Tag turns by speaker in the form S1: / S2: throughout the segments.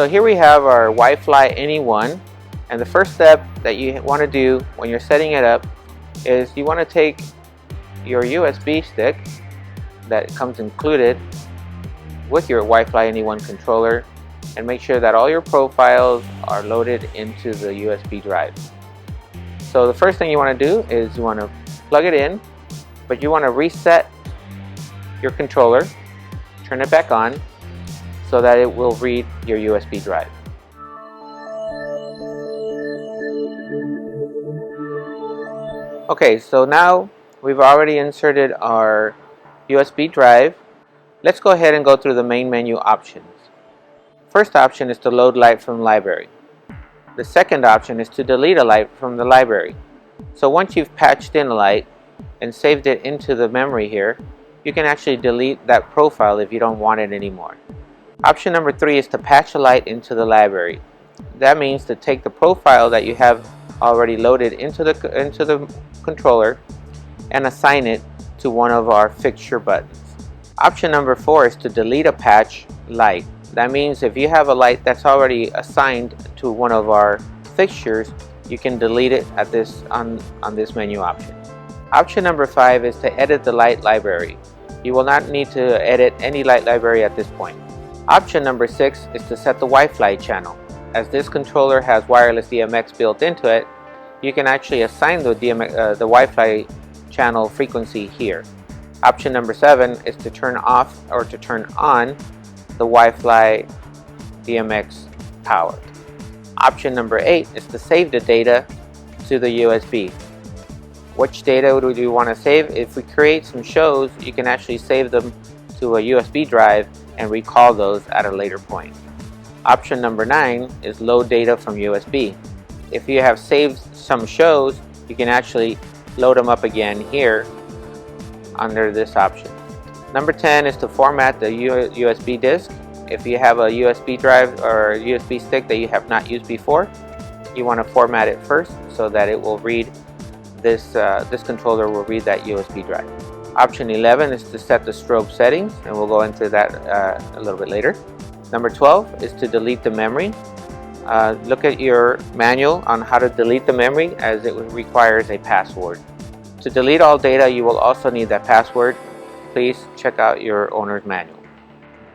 S1: So here we have our WiFLY NE1, and the first step that you want to do when you're setting it up is you want to take your USB stick that comes included with your WiFLY NE1 controller and make sure that all your profiles are loaded into the USB drive. So the first thing you want to do is you want to plug it in, but you want to reset your controller, turn it back on so that it will read your USB drive. Okay, so now we've already inserted our USB drive. Let's go ahead and go through the main menu options. First option is to load light from the library. The second option is to delete a light from the library. So once you've patched in a light and saved it into the memory here, you can actually delete that profile if you don't want it anymore. Option number 3 is to patch a light into the library. That means to take the profile that you have already loaded into the controller and assign it to one of our fixture buttons. Option number 4 is to delete a patch light. That means if you have a light that's already assigned to one of our fixtures, you can delete it at this on this menu option. Option number 5 is to edit the light library. You will not need to edit any light library at this point. Option number 6 is to set the WiFLY channel. As this controller has wireless DMX built into it, you can actually assign the WiFLY channel frequency here. Option number 7 is to turn off or to turn on the WiFLY DMX power. Option number 8 is to save the data to the USB. Which data do you want to save? If we create some shows, you can actually save them to a USB drive and recall those at a later point. Option number 9 is load data from USB. If you have saved some shows, you can actually load them up again here under this option. Number 10 is to format the USB disk. If you have a USB drive or a USB stick that you have not used before, you want to format it first so that it will read this controller will read that USB drive. Option 11 is to set the strobe settings, and we'll go into that a little bit later. Number 12 is to delete the memory. Look at your manual on how to delete the memory, as it requires a password. To delete all data, you will also need that password. Please check out your owner's manual.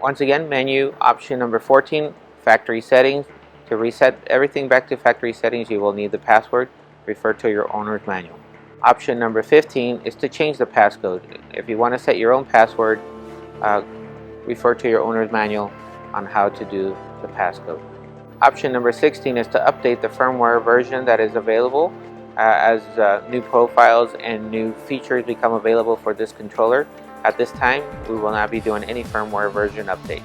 S1: Once again, menu option number 14, factory settings. To reset everything back to factory settings, you will need the password. Refer to your owner's manual. Option number 15 is to change the passcode. If you want to set your own password, refer to your owner's manual on how to do the passcode. Option number 16 is to update the firmware version that is available as new profiles and new features become available for this controller. At this time, we will not be doing any firmware version updates.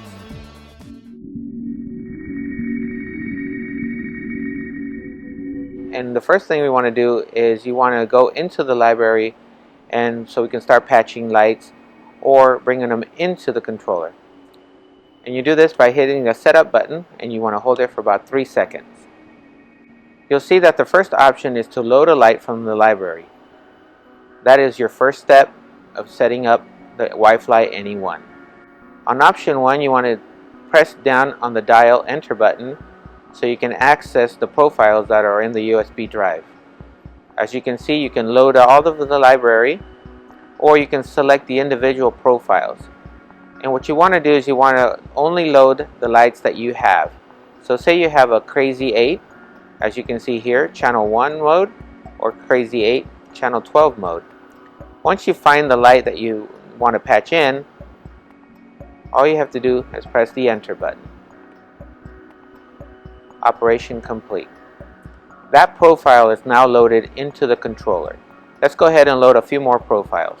S1: And the first thing we want to do is you want to go into the library, and so we can start patching lights or bringing them into the controller. And you do this by hitting the setup button, and you want to hold it for about 3 seconds. You'll see that the first option is to load a light from the library. That is your first step of setting up the WiFLY NE1. On option 1, you want to press down on the dial enter button so you can access the profiles that are in the USB drive. As you can see, you can load all of the library, or you can select the individual profiles. And what you want to do is you want to only load the lights that you have. So say you have a Crazy 8, as you can see here, channel 1 mode, or Crazy 8 channel 12 mode. Once you find the light that you want to patch in, all you have to do is press the enter button. Operation complete. That profile is now loaded into the controller. Let's go ahead and load a few more profiles.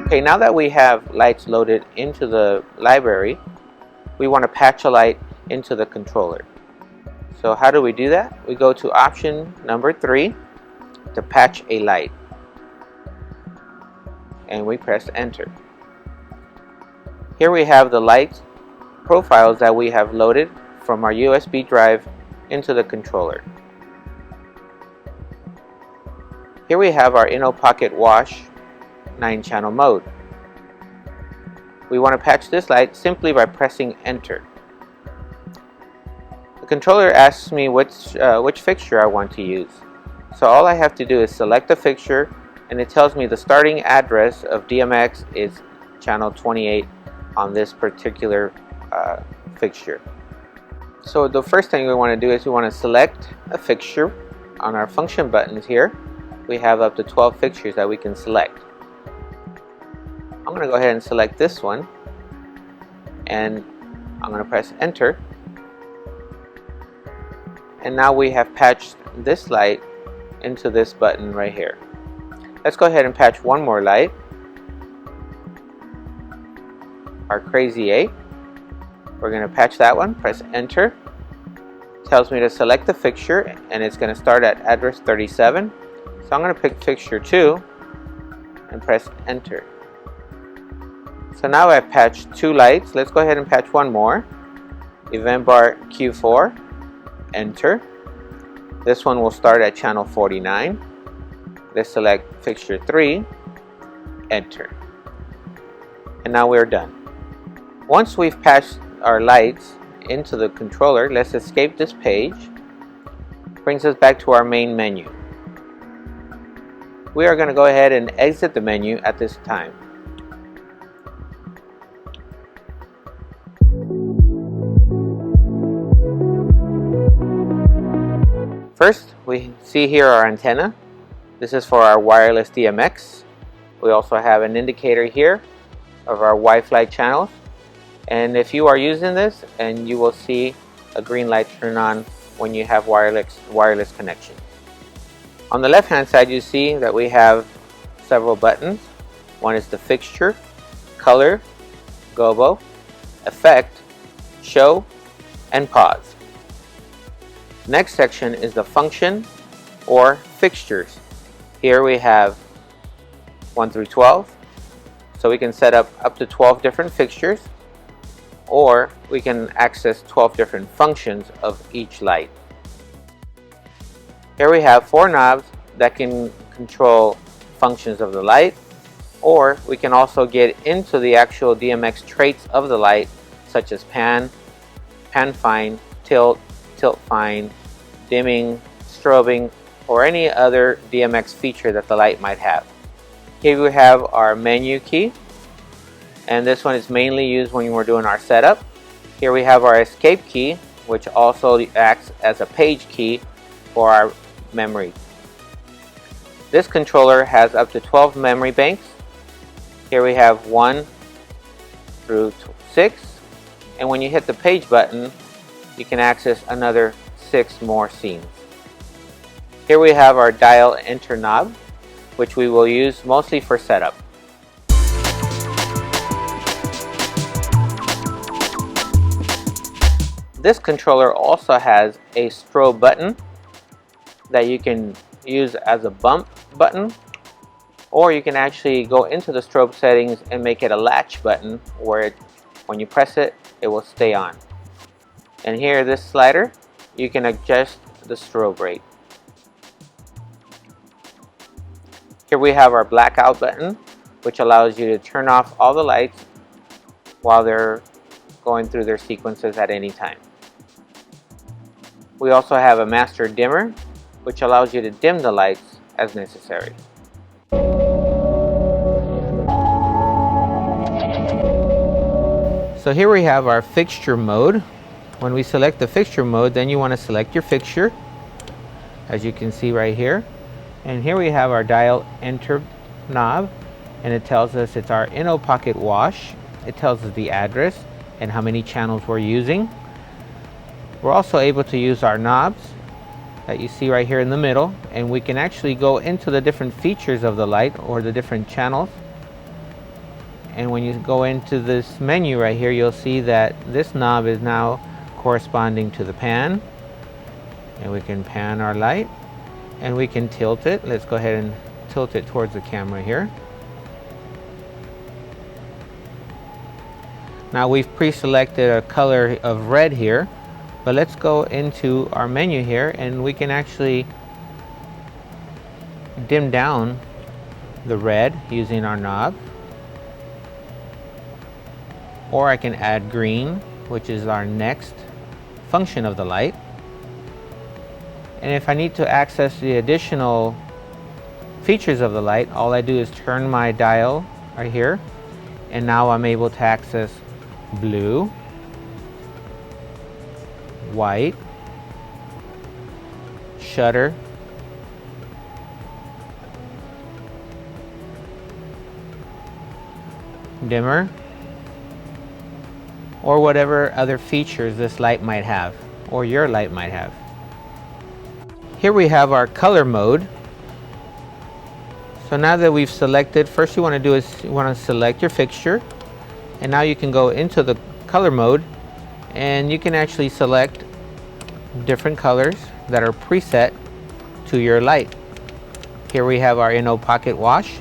S1: Okay, now that we have lights loaded into the library, we want to patch a light into the controller. So how do we do that? We go to option number 3 to patch a light, and we press enter. Here we have the light profiles that we have loaded from our USB drive into the controller. Here we have our Inno Pocket Wash 9-channel mode. We want to patch this light simply by pressing enter. The controller asks me which fixture I want to use. So all I have to do is select the fixture, and it tells me the starting address of DMX is channel 28 on this particular fixture. So the first thing we want to do is we want to select a fixture. On our function buttons here, we have up to 12 fixtures that we can select. I'm going to go ahead and select this one, and I'm going to press enter. And now we have patched this light into this button right here. Let's go ahead and patch one more light, our Crazy 8. We're going to patch that one, press enter. Tells me to select the fixture, and it's going to start at address 37. So I'm going to pick fixture 2 and press enter. So now I've patched 2 lights. Let's go ahead and patch one more. Event bar Q4, enter. This one will start at channel 49. Let's select fixture 3, enter. And now we're done. Once we've patched our lights into the controller, let's escape this page. Brings us back to our main menu. We are going to go ahead and exit the menu at this time. First, we see here our antenna. This is for our wireless DMX. We also have an indicator here of our WiFLY channels. And if you are using this, and you will see a green light turn on when you have wireless connection. On the left hand side, you see that we have several buttons. One is the fixture, color, gobo, effect, show, and pause. Next section is the function or fixtures. Here we have 1 through 12. So we can set up to 12 different fixtures, or we can access 12 different functions of each light. Here we have 4 knobs that can control functions of the light, or we can also get into the actual DMX traits of the light, such as pan, pan fine, tilt, tilt fine, dimming, strobing, or any other DMX feature that the light might have. Here we have our menu key, and this one is mainly used when we're doing our setup. Here we have our escape key, which also acts as a page key for our memory. This controller has up to 12 memory banks. Here we have 1 through 6, and when you hit the page button, you can access another 6 more scenes. Here we have our dial enter knob, which we will use mostly for setup. This controller also has a strobe button that you can use as a bump button, or you can actually go into the strobe settings and make it a latch button where when you press it, it will stay on. And here, this slider, you can adjust the strobe rate. Here we have our blackout button, which allows you to turn off all the lights while they're going through their sequences at any time. We also have a master dimmer, which allows you to dim the lights as necessary. So here we have our fixture mode. When we select the fixture mode, then you want to select your fixture, as you can see right here. And here we have our dial enter knob, and it tells us it's our Inno Pocket Wash. It tells us the address and how many channels we're using. We're also able to use our knobs that you see right here in the middle, and we can actually go into the different features of the light or the different channels. And when you go into this menu right here, you'll see that this knob is now corresponding to the pan, and we can pan our light, and we can tilt it. Let's go ahead and tilt it towards the camera here. Now we've pre-selected a color of red here, but let's go into our menu here, and we can actually dim down the red using our knob, or I can add green, which is our next function of the light. And if I need to access the additional features of the light, all I do is turn my dial right here, and now I'm able to access blue, white, shutter, dimmer, or whatever other features this light might have, or your light might have. Here we have our color mode. So now that we've selected, first you want to do is you want to select your fixture, and now you can go into the color mode, and you can actually select different colors that are preset to your light. Here we have our NO pocket wash,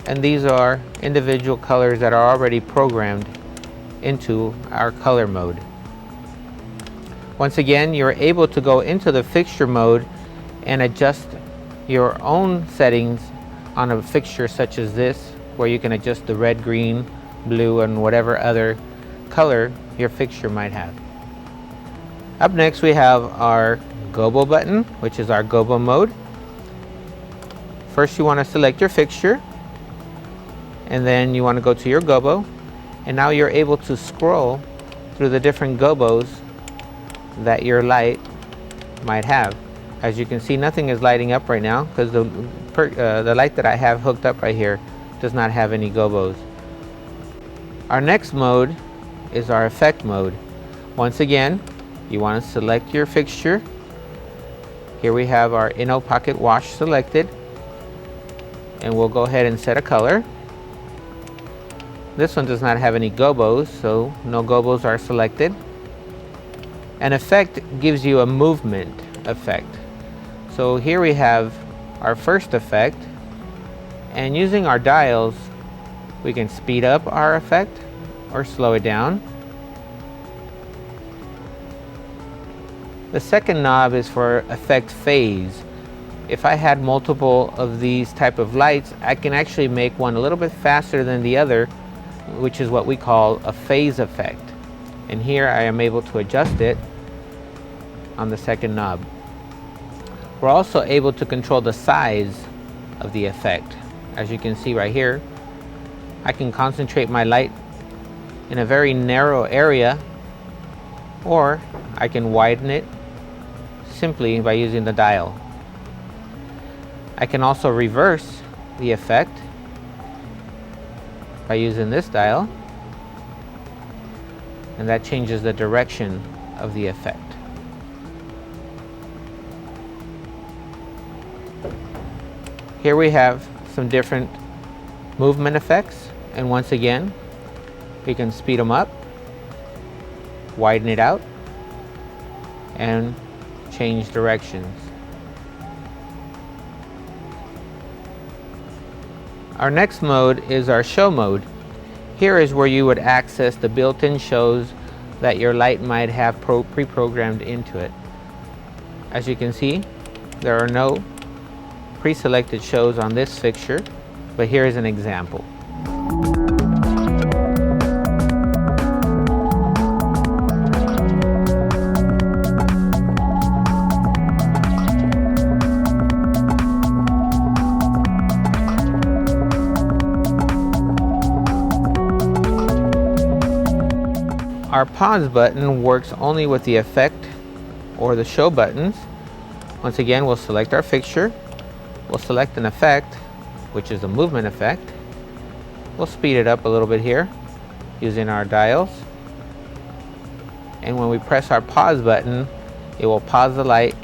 S1: and these are individual colors that are already programmed into our color mode. Once again, you're able to go into the fixture mode and adjust your own settings on a fixture such as this, where you can adjust the red, green, blue, and whatever other color your fixture might have. Up next we have our gobo button, which is our gobo mode. First you want to select your fixture, and then you want to go to your gobo, and now you're able to scroll through the different gobos that your light might have. As you can see, nothing is lighting up right now because the light that I have hooked up right here does not have any gobos. Our next mode is our effect mode. Once again, you want to select your fixture. Here we have our NO pocket wash selected, and we'll go ahead and set a color. This one does not have any gobos, so no gobos are selected. An effect gives you a movement effect. So here we have our first effect, and using our dials we can speed up our effect or slow it down. The second knob is for effect phase. If I had multiple of these type of lights, I can actually make one a little bit faster than the other, which is what we call a phase effect. And here I am able to adjust it on the second knob. We're also able to control the size of the effect. As you can see right here, I can concentrate my light in a very narrow area, or I can widen it simply by using the dial. I can also reverse the effect by using this dial, and that changes the direction of the effect. Here we have some different movement effects, and once again we can speed them up, widen it out, and change directions. Our next mode is our show mode. Here is where you would access the built-in shows that your light might have pre-programmed into it. As you can see, there are no pre-selected shows on this fixture, but here is an example. Our pause button works only with the effect or the show buttons. Once again, we'll select our fixture. We'll select an effect, which is a movement effect. We'll speed it up a little bit here using our dials. And when we press our pause button, it will pause the light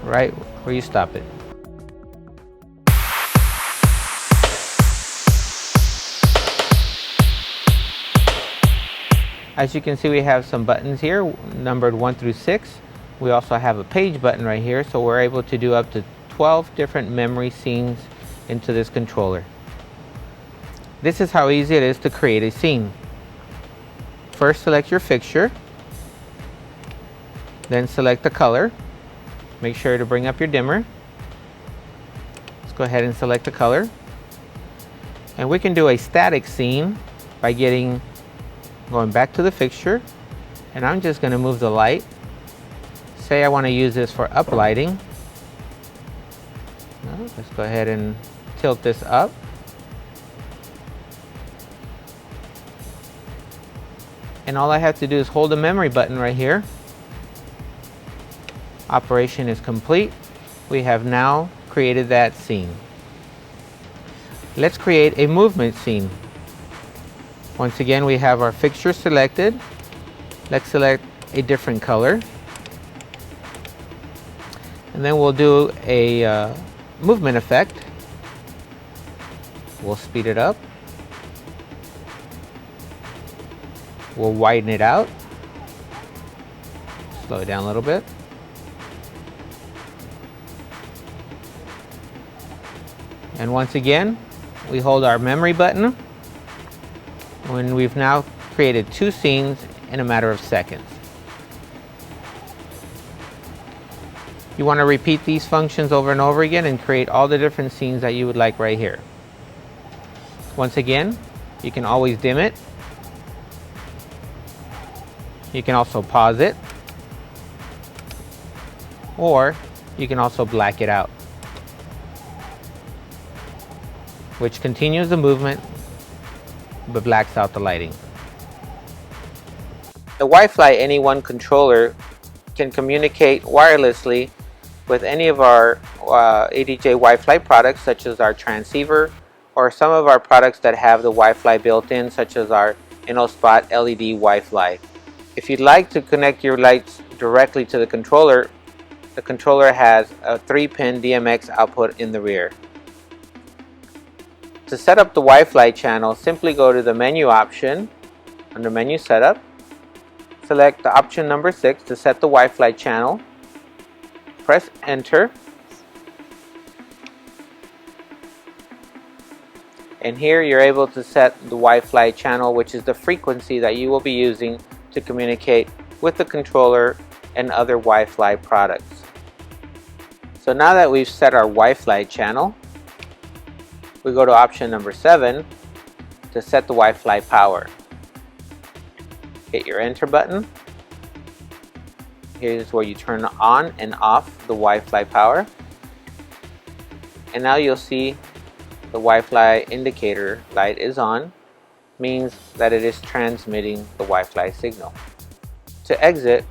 S1: right where you stop it. As you can see, we have some buttons here numbered 1 through 6. We also have a page button right here, so we're able to do up to 12 different memory scenes into this controller. This is how easy it is to create a scene. First, select your fixture, then select the color. Make sure to bring up your dimmer, go ahead and select the color. And we can do a static scene by going back to the fixture, and I'm just going to move the light. Say I want to use this for uplighting. Let's go ahead and tilt this up. And all I have to do is hold the memory button right here. Operation is complete. We have now created that scene. Let's create a movement scene. Once again, we have our fixture selected. Let's select a different color. And then we'll do a movement effect. We'll speed it up. We'll widen it out. Slow it down a little bit. And once again, we hold our memory button when we've now created 2 scenes in a matter of seconds. You want to repeat these functions over and over again and create all the different scenes that you would like right here. Once again, you can always dim it. You can also pause it, or you can also black it out, which continues the movement but blacks out the lighting. The WiFLY NE1 controller can communicate wirelessly with any of our ADJ WiFLY products, such as our transceiver, or some of our products that have the WiFLY built in, such as our InnoSpot LED WiFLY. If you'd like to connect your lights directly to the controller has a 3-pin DMX output in the rear. To set up the WiFLY channel, simply go to the menu option under Menu Setup. Select the option number 6 to set the WiFLY channel. Press Enter. And here you're able to set the WiFLY channel, which is the frequency that you will be using to communicate with the controller and other WiFLY products. So now that we've set our WiFLY channel, we go to option number 7 to set the WiFLY power. Hit your enter button. Here's where you turn on and off the WiFLY power. And now you'll see the WiFLY indicator light is on, means that it is transmitting the WiFLY signal. To exit,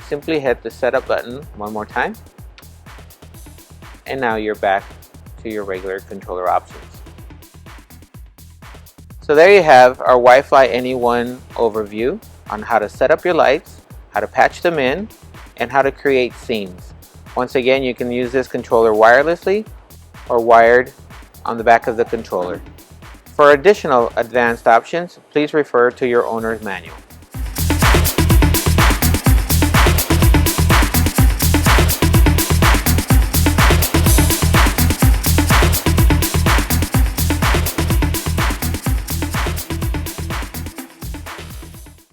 S1: simply hit the setup button one more time, and now you're back to your regular controller options. So there you have our WiFLY NE1 overview on how to set up your lights, how to patch them in, and how to create scenes. Once again, you can use this controller wirelessly or wired on the back of the controller. For additional advanced options, please refer to your owner's manual.